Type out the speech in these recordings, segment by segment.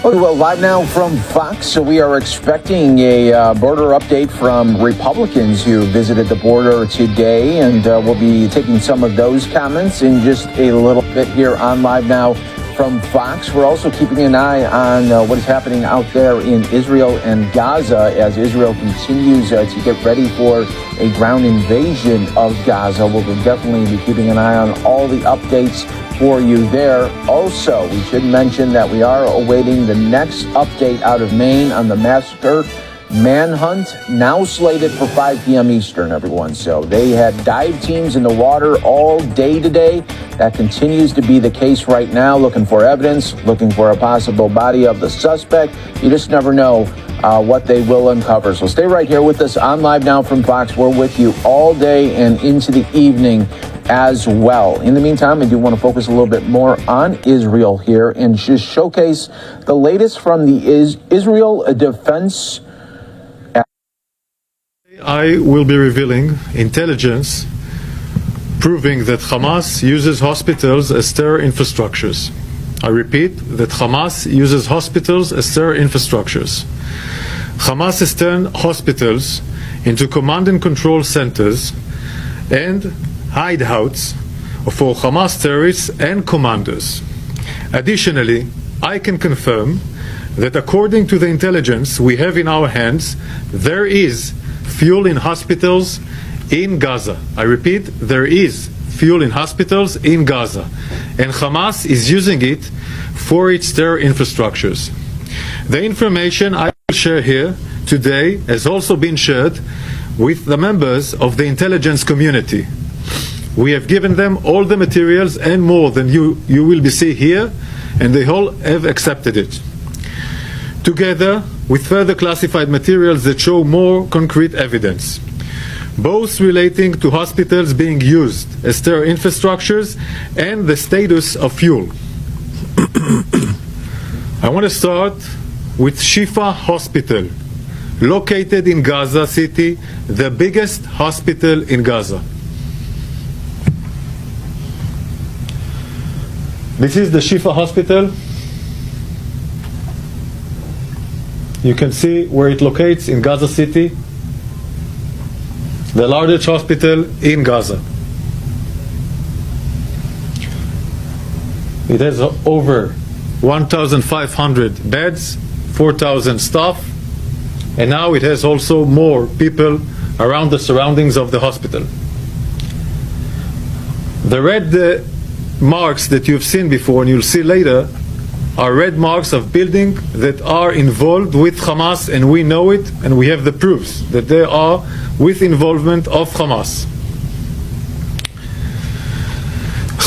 Well, live now from Fox. So we are expecting a border update from Republicans who visited the border today, and we'll be taking some of those comments in just a little bit here on Live Now from Fox. We're also keeping an eye on what is happening out there in Israel and Gaza as Israel continues to get ready for a ground invasion of Gaza. We'll definitely be keeping an eye on all the updates for you there. Also, we should mention that we are awaiting the next update out of Maine on the massacre manhunt, now slated for 5 p.m. Eastern, everyone. So they had dive teams in the water all day today. That continues to be the case right now, looking for evidence, looking for a possible body of the suspect. You just never know what they will uncover. So stay right here with us on Live Now from Fox. We're with you all day and into the evening as well. In the meantime, I do want to focus a little bit more on Israel here and just showcase the latest from the Israel Defense. I will be revealing intelligence proving that Hamas uses hospitals as terror infrastructures. I repeat that Hamas uses hospitals as terror infrastructures. Hamas has turned hospitals into command and control centers and hideouts for Hamas terrorists and commanders. Additionally, I can confirm that according to the intelligence we have in our hands, there is fuel in hospitals in Gaza. I repeat, there is fuel in hospitals in Gaza, and Hamas is using it for its terror infrastructures. The information I will share here today has also been shared with the members of the intelligence community. We have given them all the materials and more than you will be see here, and they all have accepted it, together with further classified materials that show more concrete evidence, both relating to hospitals being used as terror infrastructures and the status of fuel. I want to start with Shifa Hospital, located in Gaza City, the biggest hospital in Gaza. This is the Shifa Hospital. You can see where it locates in Gaza City, the largest hospital in Gaza. It has over 1,500 beds, 4,000 staff, and now it has also more people around the surroundings of the hospital. The red marks that you've seen before and you'll see later are red marks of buildings that are involved with Hamas, and we know it, and we have the proofs that they are with involvement of Hamas.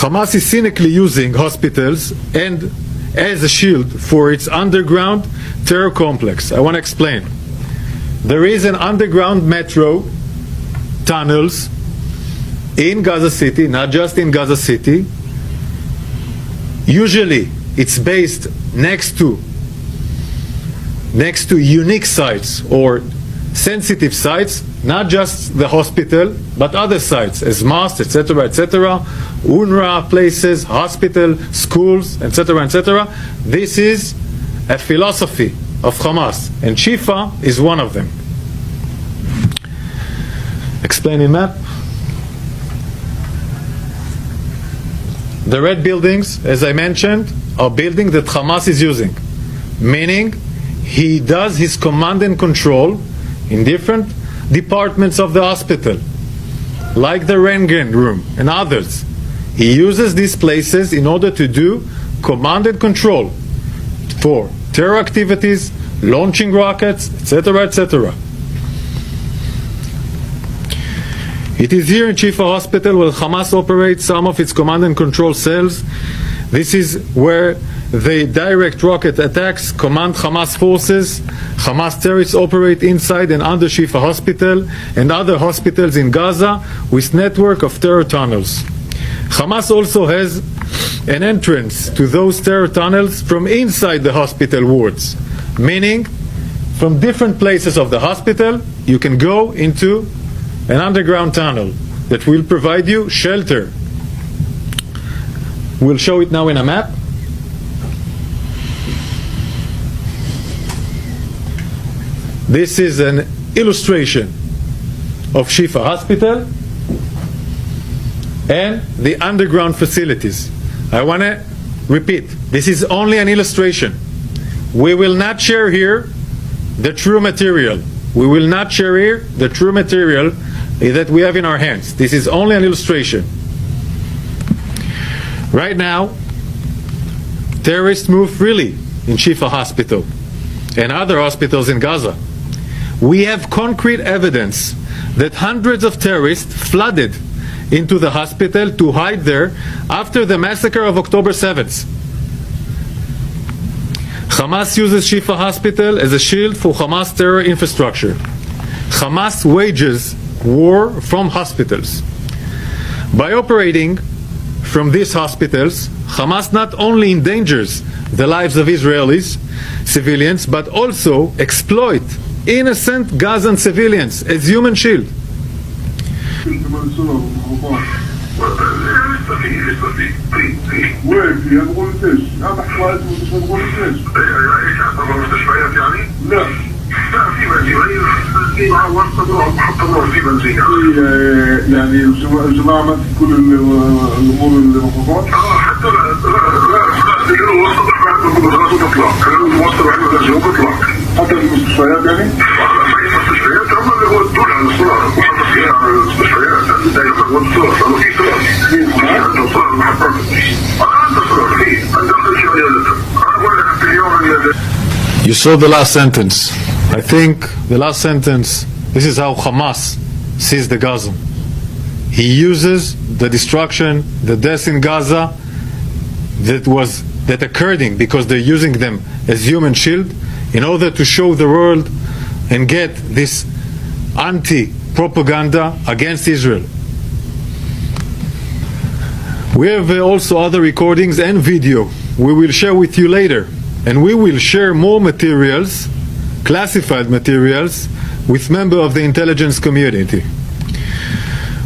Hamas is cynically using hospitals and as a shield for its underground terror complex. I want to explain. There is an underground metro tunnels in Gaza City, not just in Gaza City. Usually it's based next to unique sites or sensitive sites, not just the hospital, but other sites, as mosques, etc., etc., UNRWA places, hospital, schools, etc., etc. This is a philosophy of Hamas, and Shifa is one of them. Explaining map. The red buildings, as I mentioned, are buildings that Hamas is using, meaning he does his command and control in different departments of the hospital, like the Röntgen room and others. He uses these places in order to do command and control for terror activities, launching rockets, etc., etc. It is here in Shifa Hospital where Hamas operates some of its command and control cells. This is where they direct rocket attacks, command Hamas forces. Hamas terrorists operate inside and under Shifa Hospital and other hospitals in Gaza with network of terror tunnels. Hamas also has an entrance to those terror tunnels from inside the hospital wards, meaning from different places of the hospital you can go into an underground tunnel that will provide you shelter. We'll show it now in a map. This is an illustration of Shifa Hospital and the underground facilities. I want to repeat, this is only an illustration. We will not share here the true material. We will not share here the true material that we have in our hands. This is only an illustration. Right now, terrorists move freely in Shifa Hospital and other hospitals in Gaza. We have concrete evidence that hundreds of terrorists flooded into the hospital to hide there after the massacre of October 7th. Hamas uses Shifa Hospital as a shield for Hamas terror infrastructure. Hamas wages war from hospitals. By operating from these hospitals, Hamas not only endangers the lives of Israelis, civilians, but also exploit innocent Gazan civilians as human shield. يعني الجماعة ما كل الأمور المفروضات حتى حتى المستشفيات يعني المستشفيات هم اللي هو الدول على الصلاة المستشفيات دائما هو الصلاة في صلاة عنده صلاة محطات عنده صلاة عنده كل شيء أنا أقول لك اليوم. You saw the last sentence. I think the last sentence, this is how Hamas sees the Gaza. He uses the destruction, the deaths in Gaza that occurred because they're using them as human shield in order to show the world and get this anti-propaganda against Israel. We have also other recordings and video we will share with you later, and we will share more materials, classified materials, with members of the intelligence community.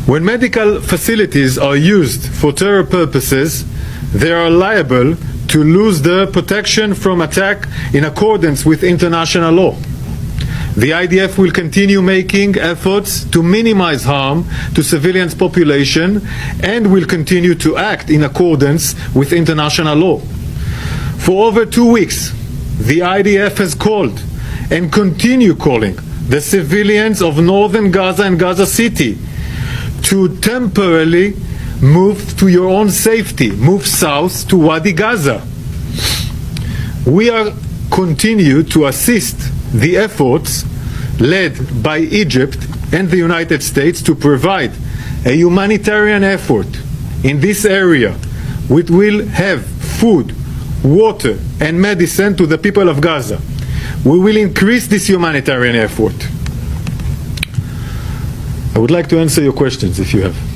When medical facilities are used for terror purposes, they are liable to lose their protection from attack in accordance with international law. The IDF will continue making efforts to minimize harm to civilians' population and will continue to act in accordance with international law. For over 2 weeks, the IDF has called and continue calling the civilians of northern Gaza and Gaza City to temporarily move to your own safety, move south to Wadi Gaza. We are continue to assist the efforts led by Egypt and the United States to provide a humanitarian effort in this area which will have food, water and medicine to the people of Gaza. We will increase this humanitarian effort. I would like to answer your questions if you have.